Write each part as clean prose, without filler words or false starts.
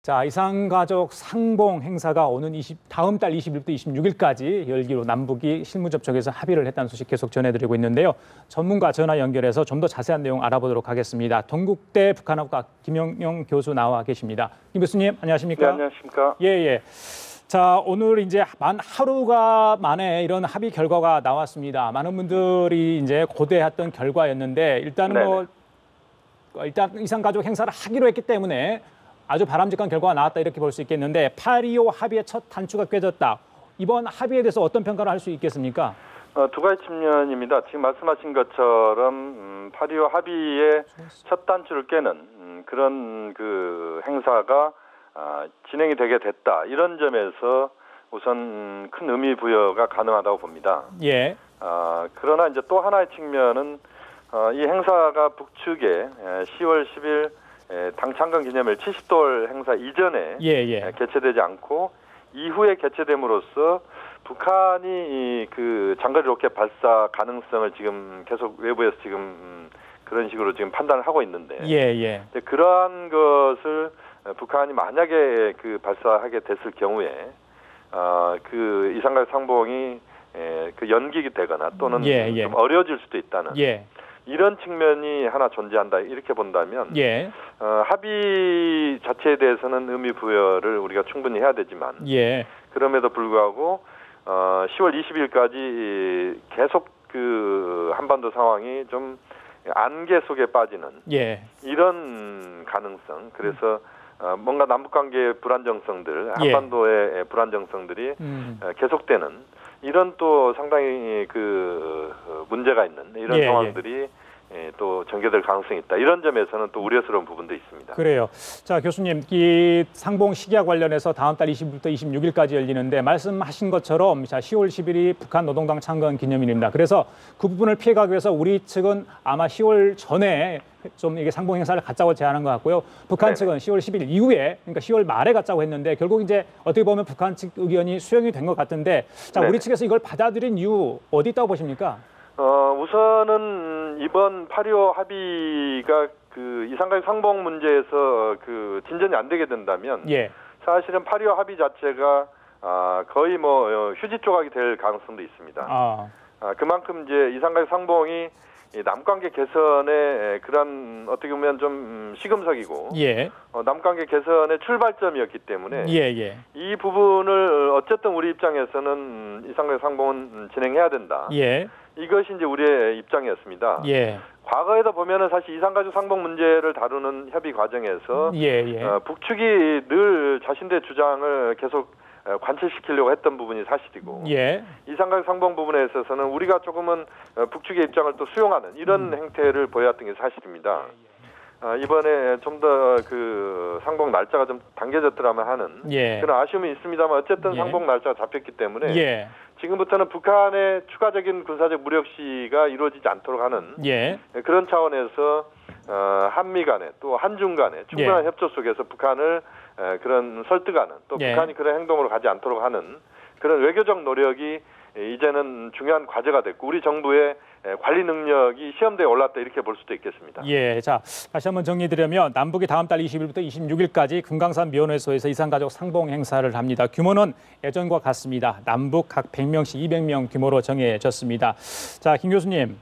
자, 이산가족 상봉 행사가 오는 다음 달 20일부터 26일까지 열기로 남북이 실무 접촉에서 합의를 했다는 소식 계속 전해드리고 있는데요. 전문가 전화 연결해서 좀 더 자세한 내용 알아보도록 하겠습니다. 동국대 북한학과 김영영 교수 나와 계십니다. 김 교수님, 안녕하십니까? 네, 안녕하십니까? 예. 자, 오늘 이제 만 하루가 만에 이런 합의 결과가 나왔습니다. 많은 분들이 이제 고대했던 결과였는데 일단 이산가족 행사를 하기로 했기 때문에 아주 바람직한 결과가 나왔다 이렇게 볼 수 있겠는데 8.25 합의의 첫 단추가 꿰졌다. 이번 합의에 대해서 어떤 평가를 할 수 있겠습니까? 두 가지 측면입니다. 지금 말씀하신 것처럼 8.25 합의의 첫 단추를 깨는 그런 그 행사가 진행이 되게 됐다. 이런 점에서 우선 큰 의미 부여가 가능하다고 봅니다. 예. 그러나 이제 또 하나의 측면은 이 행사가 북측에 10월 10일 당 창건 기념일 70돌 행사 이전에 개최되지 않고 이후에 개최됨으로써 북한이 그 장거리 로켓 발사 가능성을 지금 계속 외부에서 지금 그런 식으로 지금 판단을 하고 있는데 그러한 것을 북한이 만약에 그 발사하게 됐을 경우에 그 이산가족 상봉이 그 연기가 되거나 또는 좀 어려워질 수도 있다는 이런 측면이 하나 존재한다 이렇게 본다면 합의 자체에 대해서는 의미 부여를 우리가 충분히 해야 되지만 그럼에도 불구하고 10월 20일까지 계속 그 한반도 상황이 좀 안개 속에 빠지는 이런 가능성 그래서 뭔가 남북관계의 불안정성들 한반도의 불안정성들이 계속되는 이런 또 상당히 그 문제가 있는 이런 상황들이 또 전개될 가능성이 있다. 이런 점에서는 또 우려스러운 부분도 있습니다. 그래요. 자, 교수님, 이 상봉 시기와 관련해서 다음 달 20일부터 26일까지 열리는데 말씀하신 것처럼 자, 10월 10일이 북한 노동당 창건 기념일입니다. 그래서 그 부분을 피해가기 위해서 우리 측은 아마 10월 전에 좀 이게 상봉 행사를 갖자고 제안한 것 같고요. 북한 측은 10월 10일 이후에, 그러니까 10월 말에 갖자고 했는데 결국 이제 어떻게 보면 북한 측 의견이 수용이 된 것 같은데, 자, 우리 측에서 이걸 받아들인 이유 어디 있다고 보십니까? 우선은 이번 8.25 합의가 그 이산가족 상봉 문제에서 그 진전이 안 되게 된다면 사실은 8.25 합의 자체가 거의 뭐 휴지 조각이 될 가능성도 있습니다. 그만큼 이제 이산가족 상봉이 남관계 개선의 그런 어떻게 보면 좀 시금석이고 남관계 개선의 출발점이었기 때문에 이 부분을 어쨌든 우리 입장에서는 이산가족 상봉은 진행해야 된다. 이것이 이제 우리의 입장이었습니다. 과거에도 보면은 사실 이산가족 상봉 문제를 다루는 협의 과정에서 북측이 늘 자신들의 주장을 계속 관철시키려고 했던 부분이 사실이고 이산가족 상봉 부분에 있어서는 우리가 조금은 북측의 입장을 또 수용하는 이런 행태를 보여왔던 게 사실입니다. 이번에 좀 더 그 상봉 날짜가 좀 당겨졌더라면 하는 그런 아쉬움이 있습니다만 어쨌든 상봉 날짜가 잡혔기 때문에 지금부터는 북한의 추가적인 군사적 무력 시가 이루어지지 않도록 하는 그런 차원에서 한미 간에 또 한중 간에 충분한 협조 속에서 북한을 그런 설득하는 또 북한이 그런 행동으로 가지 않도록 하는 그런 외교적 노력이 이제는 중요한 과제가 됐고 우리 정부의 관리 능력이 시험대에 올랐다 이렇게 볼 수도 있겠습니다. 자, 다시 한번 정리드리면 남북이 다음 달 20일부터 26일까지 금강산 면회소에서 이산가족 상봉 행사를 합니다. 규모는 예전과 같습니다. 남북 각 100명씩 200명 규모로 정해졌습니다. 자, 김 교수님.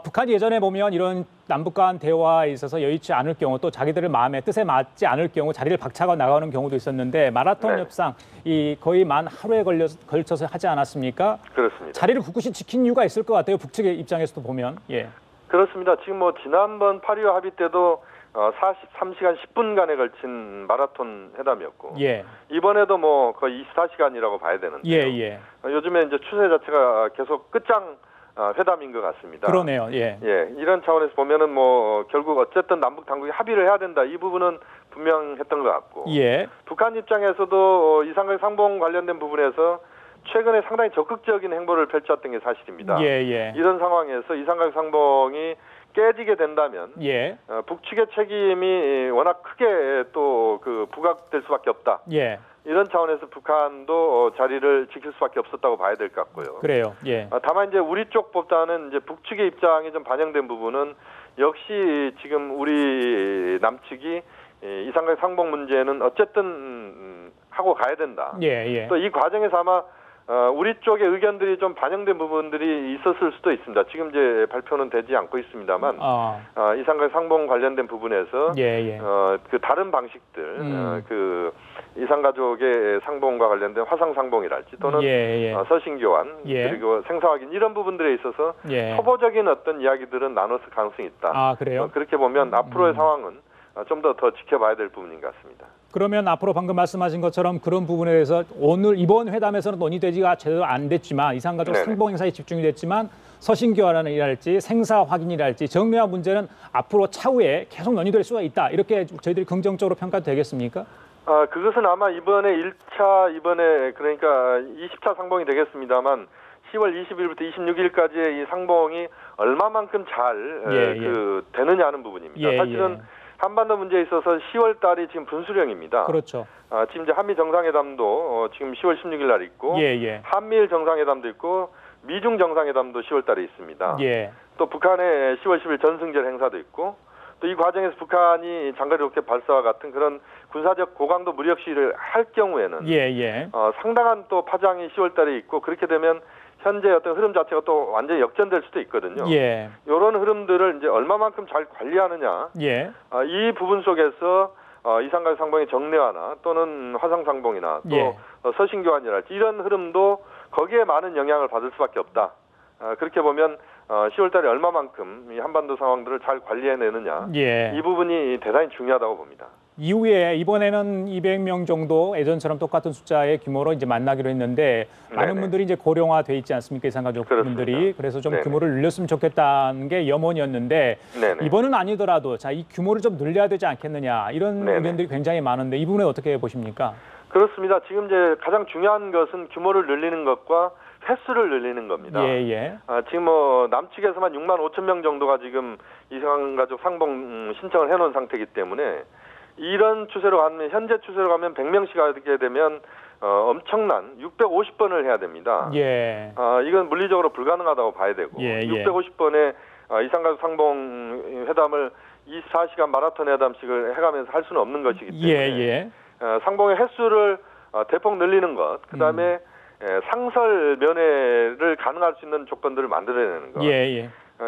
북한이 예전에 보면 이런 남북 간 대화에 있어서 여의치 않을 경우 또 자기들의 마음에 뜻에 맞지 않을 경우 자리를 박차고 나가는 경우도 있었는데 마라톤 협상 이 거의 만 하루에 걸쳐서 하지 않았습니까? 그렇습니다. 자리를 굳굳이 지킨 이유가 있을 것 같아요. 북측의 입장에서도 보면. 그렇습니다. 지금 뭐 지난번 8.25 합의 때도 43시간 10분간에 걸친 마라톤 회담이었고 이번에도 뭐 거의 24시간이라고 봐야 되는데 요즘에 이제 추세 자체가 계속 끝장 회담인 것 같습니다. 그러네요. 이런 차원에서 보면은 뭐 결국 어쨌든 남북 당국이 합의를 해야 된다. 이 부분은 분명했던 것 같고 북한 입장에서도 이산가족 상봉 관련된 부분에서 최근에 상당히 적극적인 행보를 펼쳤던 게 사실입니다. 이런 상황에서 이산가족 상봉이 깨지게 된다면 북측의 책임이 워낙 크게 또 그 부각될 수밖에 없다. 이런 차원에서 북한도 자리를 지킬 수밖에 없었다고 봐야 될 것 같고요. 그래요. 다만 이제 우리 쪽보다는 이제 북측의 입장이 좀 반영된 부분은 역시 지금 우리 남측이 이산가족 상봉 문제는 어쨌든 하고 가야 된다. 또 이 과정에서 아마 우리 쪽의 의견들이 좀 반영된 부분들이 있었을 수도 있습니다. 지금 이제 발표는 되지 않고 있습니다만 이산가족 상봉 관련된 부분에서 그 다른 방식들 그 이산가족의 상봉과 관련된 화상 상봉이랄지 또는 서신 교환 그리고 생사 확인 이런 부분들에 있어서 초보적인 어떤 이야기들은 나눴을 가능성이 있다. 그래요? 그렇게 보면 앞으로의 상황은 좀 더 지켜봐야 될 부분인 것 같습니다. 그러면 앞으로 방금 말씀하신 것처럼 그런 부분에 대해서 오늘 이번 회담에서는 논의되지가 제대로 안 됐지만 이산가족 상봉 행사에 집중이 됐지만 서신 교환이랄지 생사 확인이랄지 정례화 문제는 앞으로 차후에 계속 논의될 수가 있다. 이렇게 저희들이 긍정적으로 평가도 되겠습니까? 그것은 아마 이번에 1차 이번에 그러니까 20차 상봉이 되겠습니다만 10월 20일부터 26일까지의 이 상봉이 얼마만큼 잘 되느냐 하는 부분입니다. 사실은 한반도 문제에 있어서 10월 달이 지금 분수령입니다. 그렇죠. 지금 이제 한미 정상회담도 지금 10월 16일 날 있고 한미일 정상회담도 있고 미중 정상회담도 10월 달에 있습니다. 또 북한의 10월 10일 전승절 행사도 있고 또 이 과정에서 북한이 장거리 로켓 발사와 같은 그런 군사적 고강도 무력 시위를 할 경우에는 상당한 또 파장이 10월 달에 있고 그렇게 되면 현재 어떤 흐름 자체가 또 완전히 역전될 수도 있거든요. 이런 흐름들을 이제 얼마만큼 잘 관리하느냐. 이 부분 속에서 이산가족 상봉의 정례화나 또는 화상 상봉이나 또 서신 교환이랄지 이런 흐름도 거기에 많은 영향을 받을 수밖에 없다. 그렇게 보면 10월 달에 얼마만큼 이 한반도 상황들을 잘 관리해내느냐. 이 부분이 대단히 중요하다고 봅니다. 이후에 이번에는 200명 정도 예전처럼 똑같은 숫자의 규모로 이제 만나기로 했는데 많은 분들이 이제 고령화돼 있지 않습니까? 이산가족 분들이. 그래서 좀 규모를 늘렸으면 좋겠다는 게 염원이었는데 이번은 아니더라도 자, 이 규모를 좀 늘려야 되지 않겠느냐 이런 의견들이 굉장히 많은데 이 부분에 어떻게 보십니까? 그렇습니다. 지금 이제 가장 중요한 것은 규모를 늘리는 것과 횟수를 늘리는 겁니다. 지금 뭐 남측에서만 6만 5천 명 정도가 지금 이산가족 상봉 신청을 해놓은 상태이기 때문에 이런 추세로 가면 현재 추세로 가면 100명씩 하게 되면 엄청난 650번을 해야 됩니다. 이건 물리적으로 불가능하다고 봐야 되고 650번의 이산가족 상봉 회담을 24시간 마라톤 회담식을 해가면서 할 수는 없는 것이기 때문에 상봉의 횟수를 대폭 늘리는 것, 그다음에 상설 면회를 가능할 수 있는 조건들을 만들어내는 것.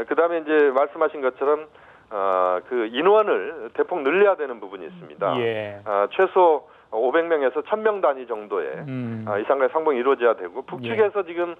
그다음에 이제 말씀하신 것처럼 그 인원을 대폭 늘려야 되는 부분이 있습니다. 최소 500명에서 1000명 단위 정도의 이산가족 상봉이 이루어져야 되고 북측에서 지금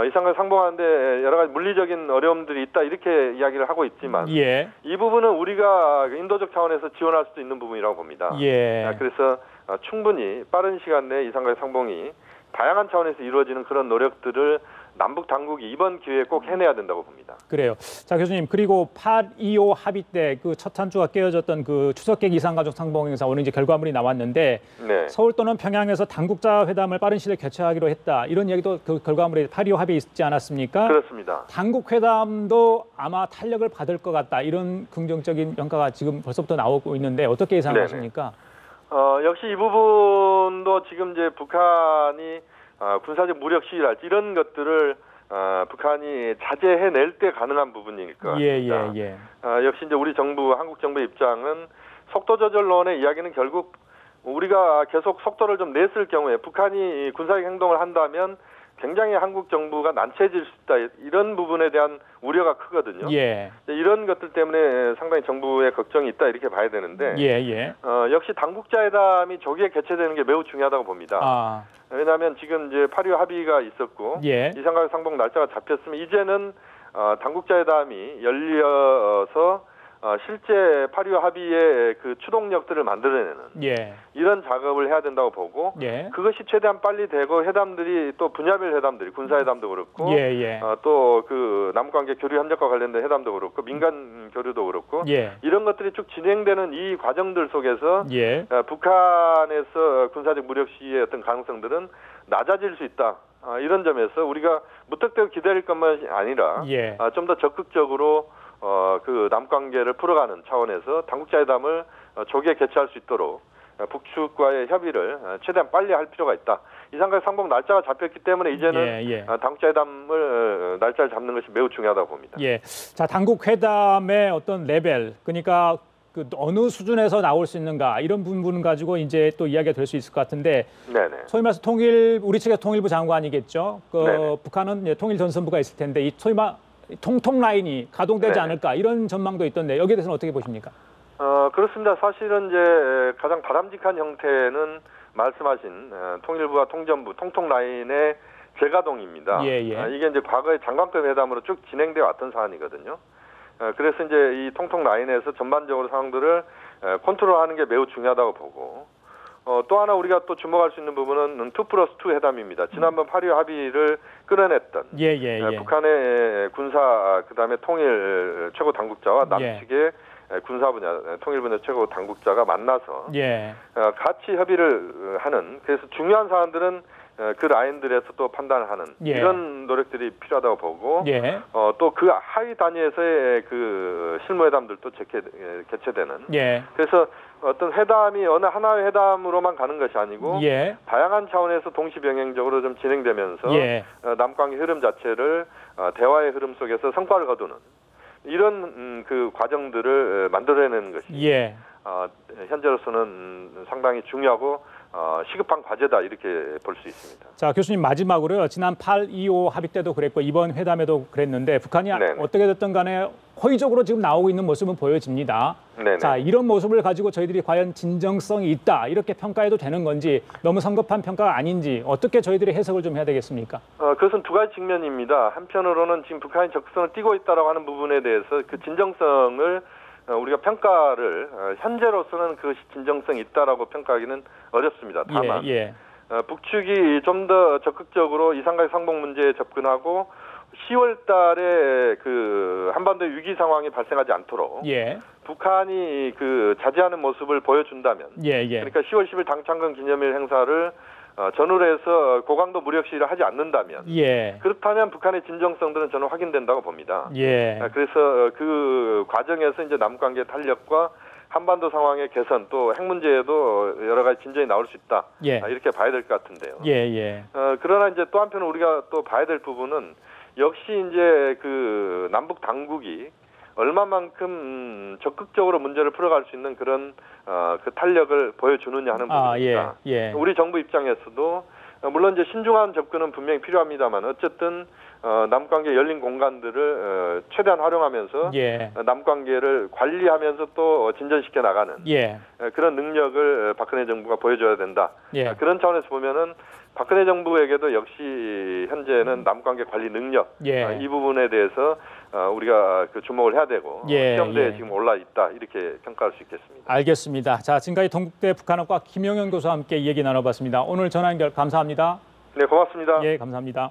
이산가족 상봉하는데 여러 가지 물리적인 어려움들이 있다 이렇게 이야기를 하고 있지만 이 부분은 우리가 인도적 차원에서 지원할 수도 있는 부분이라고 봅니다. 그래서 충분히 빠른 시간 내에 이산가족 상봉이 다양한 차원에서 이루어지는 그런 노력들을 남북 당국이 이번 기회에 꼭 해내야 된다고 봅니다. 그래요. 자, 교수님, 그리고 8.25 합의 때 그 첫 한 주가 깨어졌던 그 추석객 이산가족 상봉 행사 오늘 이제 결과물이 나왔는데 서울 또는 평양에서 당국자 회담을 빠른 시일에 개최하기로 했다. 이런 얘기도 그 결과물에 8.25 합의 있지 않았습니까? 그렇습니다. 당국 회담도 아마 탄력을 받을 것 같다. 이런 긍정적인 평가가 지금 벌써부터 나오고 있는데 어떻게 예상하십니까? 역시 이 부분도 지금 이제 북한이 군사적 무력 시위랄지 이런 것들을 북한이 자제해낼 때 가능한 부분일 것 같습니다. 역시 이제 우리 정부, 한국 정부의 입장은 속도 조절론의 이야기는 결국 우리가 계속 속도를 좀 냈을 경우에 북한이 군사적 행동을 한다면 굉장히 한국 정부가 난처해질 수 있다. 이런 부분에 대한 우려가 크거든요. 이런 것들 때문에 상당히 정부의 걱정이 있다 이렇게 봐야 되는데 역시 당국자회담이 조기에 개최되는 게 매우 중요하다고 봅니다. 왜냐하면 지금 이제 8.25 합의가 있었고 이산가족 상봉 날짜가 잡혔으면 이제는 당국자회담이 열려서 실제 8.25 합의의 그 추동력들을 만들어내는 이런 작업을 해야 된다고 보고 그것이 최대한 빨리 되고 회담들이 또 분야별 회담들이 군사회담도 그렇고 또 그 남북관계 교류 협력과 관련된 회담도 그렇고 민간 교류도 그렇고 이런 것들이 쭉 진행되는 이 과정들 속에서 북한에서 군사적 무력 시위의 어떤 가능성들은 낮아질 수 있다. 이런 점에서 우리가 무턱대고 기다릴 것만 아니라 좀 더 적극적으로 그 남관계를 풀어가는 차원에서 당국자회담을 조기에 개최할 수 있도록 북측과의 협의를 최대한 빨리 할 필요가 있다. 이산가족 상봉 날짜가 잡혔기 때문에 이제는 당국자회담을 날짜를 잡는 것이 매우 중요하다고 봅니다. 자, 당국회담의 어떤 레벨, 그러니까 그 어느 수준에서 나올 수 있는가 이런 부분 가지고 이제 또 이야기가 될 수 있을 것 같은데 네네. 소위 말해서 우리 측에서 통일부 장관이겠죠. 북한은 통일전선부가 있을 텐데 이 소위 말 통통 라인이 가동되지 네네. 않을까 이런 전망도 있던데 여기에 대해서는 어떻게 보십니까? 그렇습니다. 사실은 이제 가장 바람직한 형태는 말씀하신 통일부와 통전부 통통 라인의 재가동입니다. 예. 이게 이제 과거의 장관급 회담으로 쭉 진행되어 왔던 사안이거든요. 그래서 이제 이 통통 라인에서 전반적으로 상황들을 컨트롤하는 게 매우 중요하다고 보고 또 하나 우리가 또 주목할 수 있는 부분은 2+2 회담입니다. 지난번 8.25 합의를 끌어냈던 북한의 군사 그다음에 통일 최고 당국자와 남측의 군사 분야 통일 분야 최고 당국자가 만나서 같이 협의를 하는 그래서 중요한 사안들은 그 라인들에서 또 판단하는 이런 노력들이 필요하다고 보고 또 그 하위 단위에서의 그 실무회담들도 개최되는 그래서 어떤 회담이 어느 하나의 회담으로만 가는 것이 아니고 다양한 차원에서 동시병행적으로 좀 진행되면서 남북관계 흐름 자체를 대화의 흐름 속에서 성과를 거두는 이런 그 과정들을 만들어내는 것이 현재로서는 상당히 중요하고 시급한 과제다 이렇게 볼 수 있습니다. 자, 교수님 마지막으로요. 지난 8.25 합의 때도 그랬고 이번 회담에도 그랬는데 북한이 어떻게 됐든 간에 호의적으로 지금 나오고 있는 모습은 보여집니다. 자, 이런 모습을 가지고 저희들이 과연 진정성이 있다 이렇게 평가해도 되는 건지 너무 성급한 평가가 아닌지 어떻게 저희들이 해석을 좀 해야 되겠습니까? 그것은 두 가지 측면입니다. 한편으로는 지금 북한이 적극성을 띠고 있다라고 하는 부분에 대해서 그 진정성을 우리가 평가를 현재로서는 그것이 진정성이 있다라고 평가하기는 어렵습니다. 다만 북측이 좀 더 적극적으로 이산가족 상봉 문제에 접근하고 10월 달에 그 한반도 위기 상황이 발생하지 않도록 북한이 그 자제하는 모습을 보여준다면 그러니까 10월 10일 당창건 기념일 행사를 전후로 해서 고강도 무력 시위를 하지 않는다면 그렇다면 북한의 진정성들은 저는 확인된다고 봅니다. 그래서 그 과정에서 이제 남북관계 탄력과 한반도 상황의 개선 또 핵 문제에도 여러 가지 진전이 나올 수 있다. 이렇게 봐야 될 것 같은데요. 그러나 이제 또 한편 우리가 또 봐야 될 부분은 역시 이제 그 남북 당국이 얼마만큼 적극적으로 문제를 풀어갈 수 있는 그런 그 탄력을 보여주느냐 하는 부분입니다. 우리 정부 입장에서도 물론 이제 신중한 접근은 분명히 필요합니다만 어쨌든 남북관계 열린 공간들을 최대한 활용하면서 남북관계를 관리하면서 또 진전시켜 나가는 그런 능력을 박근혜 정부가 보여줘야 된다. 그런 차원에서 보면은 박근혜 정부에게도 역시 현재는 남북관계 관리 능력 이 부분에 대해서 우리가 그 주목을 해야 되고 시험대에 지금 올라 있다 이렇게 평가할 수 있겠습니다. 알겠습니다. 자, 지금까지 동국대 북한학과 김영현 교수와 함께 얘기 나눠봤습니다. 오늘 전화 연결 감사합니다. 네, 고맙습니다. 감사합니다.